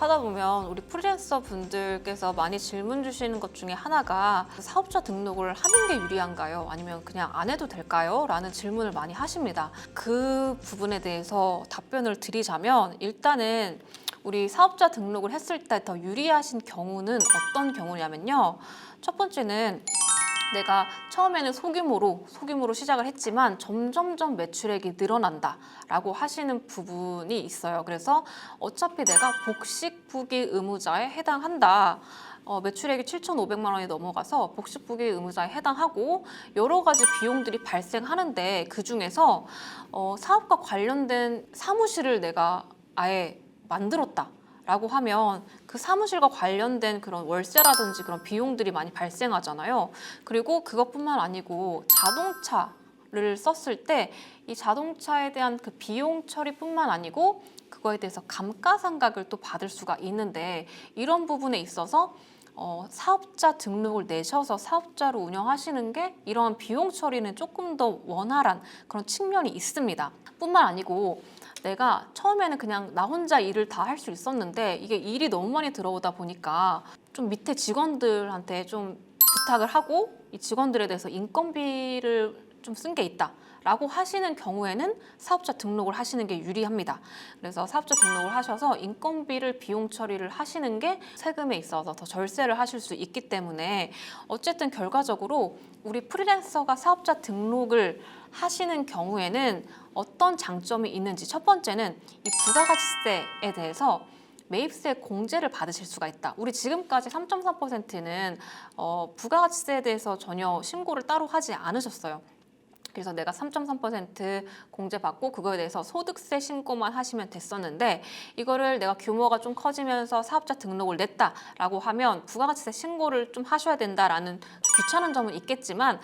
하다 보면 우리 프리랜서 분들께서 많이 질문 주시는 것 중에 하나가 사업자 등록을 하는 게 유리한가요? 아니면 그냥 안 해도 될까요? 라는 질문을 많이 하십니다. 그 부분에 대해서 답변을 드리자면 일단은 우리 사업자 등록을 했을 때 더 유리하신 경우는 어떤 경우냐면요. 첫 번째는 내가 처음에는 소규모로 시작을 했지만 점점점 매출액이 늘어난다 라고 하시는 부분이 있어요. 그래서 어차피 내가 복식부기 의무자에 해당한다. 매출액이 7,500만 원이 넘어가서 복식부기 의무자에 해당하고 여러 가지 비용들이 발생하는데 그중에서 사업과 관련된 사무실을 내가 아예 만들었다 라고 하면 그 사무실과 관련된 그런 월세라든지 그런 비용들이 많이 발생하잖아요. 그리고 그것뿐만 아니고 자동차를 썼을 때 이 자동차에 대한 그 비용 처리뿐만 아니고 그거에 대해서 감가상각을 또 받을 수가 있는데 이런 부분에 있어서 사업자 등록을 내셔서 사업자로 운영하시는 게 이런 비용 처리는 조금 더 원활한 그런 측면이 있습니다. 뿐만 아니고 내가 처음에는 그냥 나 혼자 일을 다 할 수 있었는데 이게 일이 너무 많이 들어오다 보니까 좀 밑에 직원들한테 좀 부탁을 하고 이 직원들에 대해서 인건비를 좀 쓴 게 있다 라고 하시는 경우에는 사업자 등록을 하시는 게 유리합니다. 그래서 사업자 등록을 하셔서 인건비를 비용 처리를 하시는 게 세금에 있어서 더 절세를 하실 수 있기 때문에 어쨌든 결과적으로 우리 프리랜서가 사업자 등록을 하시는 경우에는 어떤 장점이 있는지 첫 번째는 이 부가가치세에 대해서 매입세 공제를 받으실 수가 있다. 우리 지금까지 3.4%는 부가가치세에 대해서 전혀 신고를 따로 하지 않으셨어요. 그래서 내가 3.3% 공제받고 그거에 대해서 소득세 신고만 하시면 됐었는데 이거를 내가 규모가 좀 커지면서 사업자 등록을 냈다라고 하면 부가가치세 신고를 좀 하셔야 된다라는 귀찮은 점은 있겠지만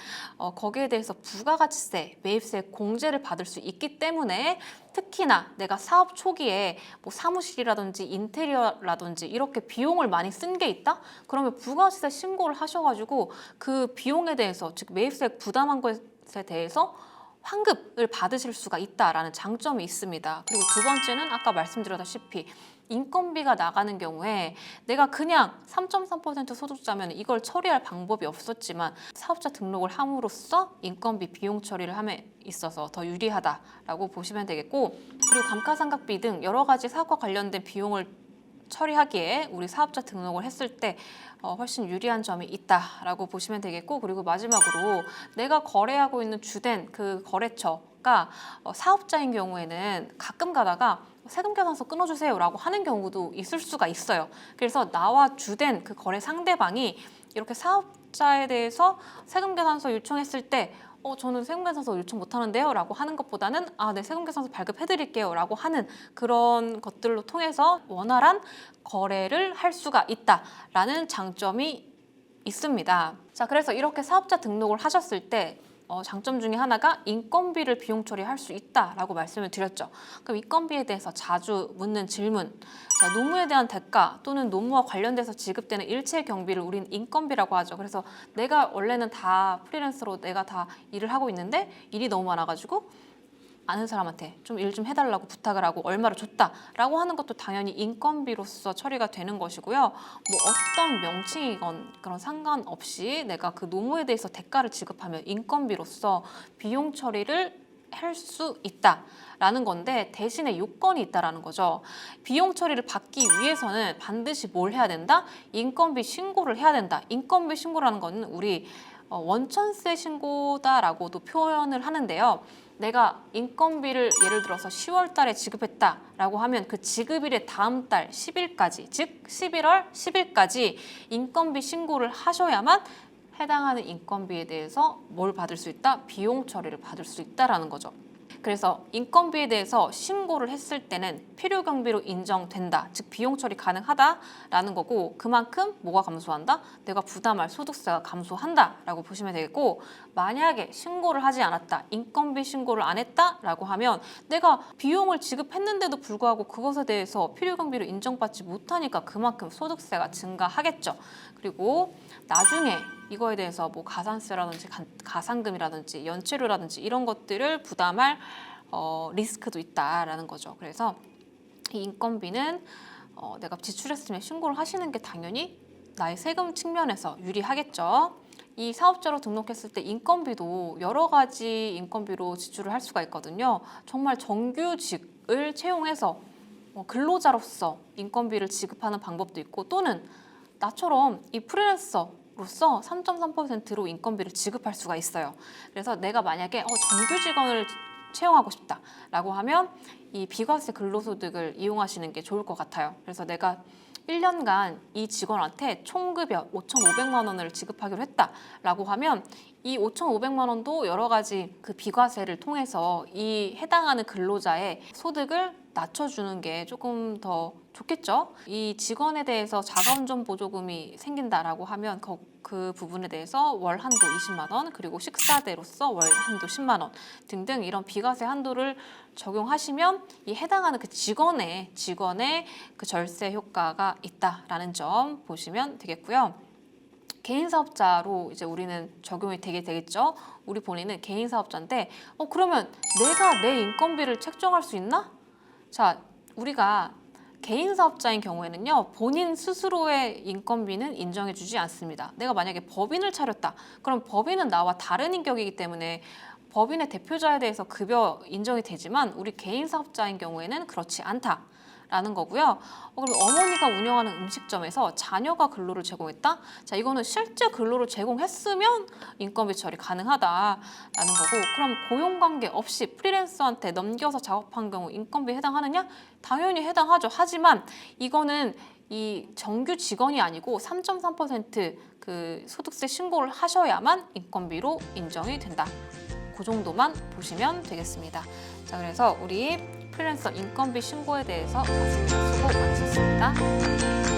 거기에 대해서 부가가치세, 매입세 공제를 받을 수 있기 때문에 특히나 내가 사업 초기에 뭐 사무실이라든지 인테리어라든지 이렇게 비용을 많이 쓴 게 있다? 그러면 부가가치세 신고를 하셔가지고 그 비용에 대해서 즉 매입세 부담한 것에 대해서 환급을 받으실 수가 있다라는 장점이 있습니다. 그리고 두 번째는 아까 말씀드렸다시피 인건비가 나가는 경우에 내가 그냥 3.3% 소득자면 이걸 처리할 방법이 없었지만 사업자 등록을 함으로써 인건비 비용 처리를 함에 있어서 더 유리하다라고 보시면 되겠고 그리고 감가상각비 등 여러 가지 사업과 관련된 비용을 처리하기에 우리 사업자 등록을 했을 때 훨씬 유리한 점이 있다라고 보시면 되겠고 그리고 마지막으로 내가 거래하고 있는 주된 그 거래처가 사업자인 경우에는 가끔 가다가 세금 계산서 끊어주세요 라고 하는 경우도 있을 수가 있어요. 그래서 나와 주된 그 거래 상대방이 이렇게 사업자에 대해서 세금 계산서 요청했을 때 저는 세금계산서 요청 못하는데요 라고 하는 것보다는 네, 세금계산서 발급해드릴게요 라고 하는 그런 것들로 통해서 원활한 거래를 할 수가 있다라는 장점이 있습니다. 자, 그래서 이렇게 사업자 등록을 하셨을 때 장점 중에 하나가 인건비를 비용 처리할 수 있다라고 말씀을 드렸죠. 그럼 인건비에 대해서 자주 묻는 질문, 자, 노무에 대한 대가 또는 노무와 관련돼서 지급되는 일체 경비를 우린 인건비라고 하죠. 그래서 내가 원래는 다 프리랜서로 내가 다 일을 하고 있는데 일이 너무 많아가지고 아는 사람한테 좀 일 좀 해달라고 부탁을 하고 얼마를 줬다라고 하는 것도 당연히 인건비로서 처리가 되는 것이고요. 뭐 어떤 명칭이건 그런 상관없이 내가 그 노무에 대해서 대가를 지급하면 인건비로서 비용 처리를 할 수 있다라는 건데 대신에 요건이 있다라는 거죠. 비용 처리를 받기 위해서는 반드시 뭘 해야 된다? 인건비 신고를 해야 된다. 인건비 신고라는 거는 우리 원천세 신고다라고도 표현을 하는데요. 내가 인건비를 예를 들어서 10월 달에 지급했다라고 하면 그 지급일의 다음 달 10일까지, 즉 11월 10일까지 인건비 신고를 하셔야만 해당하는 인건비에 대해서 뭘 받을 수 있다? 비용 처리를 받을 수 있다라는 거죠. 그래서 인건비에 대해서 신고를 했을 때는 필요 경비로 인정된다. 즉 비용 처리 가능하다라는 거고 그만큼 뭐가 감소한다? 내가 부담할 소득세가 감소한다라고 보시면 되겠고 만약에 신고를 하지 않았다. 인건비 신고를 안 했다라고 하면 내가 비용을 지급했는데도 불구하고 그것에 대해서 필요 경비로 인정받지 못하니까 그만큼 소득세가 증가하겠죠. 그리고 나중에 이거에 대해서 뭐 가산세라든지 가산금이라든지 연체료라든지 이런 것들을 부담할 리스크도 있다라는 거죠. 그래서 이 인건비는 내가 지출했으면 신고를 하시는 게 당연히 나의 세금 측면에서 유리하겠죠. 이 사업자로 등록했을 때 인건비도 여러 가지 인건비로 지출을 할 수가 있거든요. 정말 정규직을 채용해서 근로자로서 인건비를 지급하는 방법도 있고, 또는 나처럼 이 프리랜서로서 3.3%로 인건비를 지급할 수가 있어요. 그래서 내가 만약에 정규 직원을 채용하고 싶다라고 하면 이 비과세 근로소득을 이용하시는 게 좋을 것 같아요. 그래서 내가 1년간 이 직원한테 총급여 5,500만 원을 지급하기로 했다라고 하면 이 5,500만 원도 여러 가지 그 비과세를 통해서 이 해당하는 근로자의 소득을 낮춰주는 게 조금 더 좋겠죠. 이 직원에 대해서 자가운전 보조금이 생긴다라고 하면 그 부분에 대해서 월 한도 20만 원, 그리고 식사대로서 월 한도 10만 원 등등 이런 비과세 한도를 적용하시면 이 해당하는 그 직원의 그 절세 효과가 있다라는 점 보시면 되겠고요. 개인 사업자로 이제 우리는 적용이 되겠죠. 우리 본인은 개인 사업자인데 그러면 내가 내 인건비를 책정할 수 있나? 자, 우리가 개인 사업자인 경우에는요, 본인 스스로의 인건비는 인정해주지 않습니다. 내가 만약에 법인을 차렸다. 그럼 법인은 나와 다른 인격이기 때문에 법인의 대표자에 대해서 급여 인정이 되지만 우리 개인 사업자인 경우에는 그렇지 않다라는 거고요. 그럼 어머니가 운영하는 음식점에서 자녀가 근로를 제공했다? 자, 이거는 실제 근로를 제공했으면 인건비 처리 가능하다라는 거고, 그럼 고용관계 없이 프리랜서한테 넘겨서 작업한 경우 인건비에 해당하느냐? 당연히 해당하죠. 하지만 이거는 이 정규 직원이 아니고 3.3% 그 소득세 신고를 하셔야만 인건비로 인정이 된다. 그 정도만 보시면 되겠습니다. 자, 그래서 우리 프리랜서 인건비 신고에 대해서 봤습니다. 수고 많으셨습니다.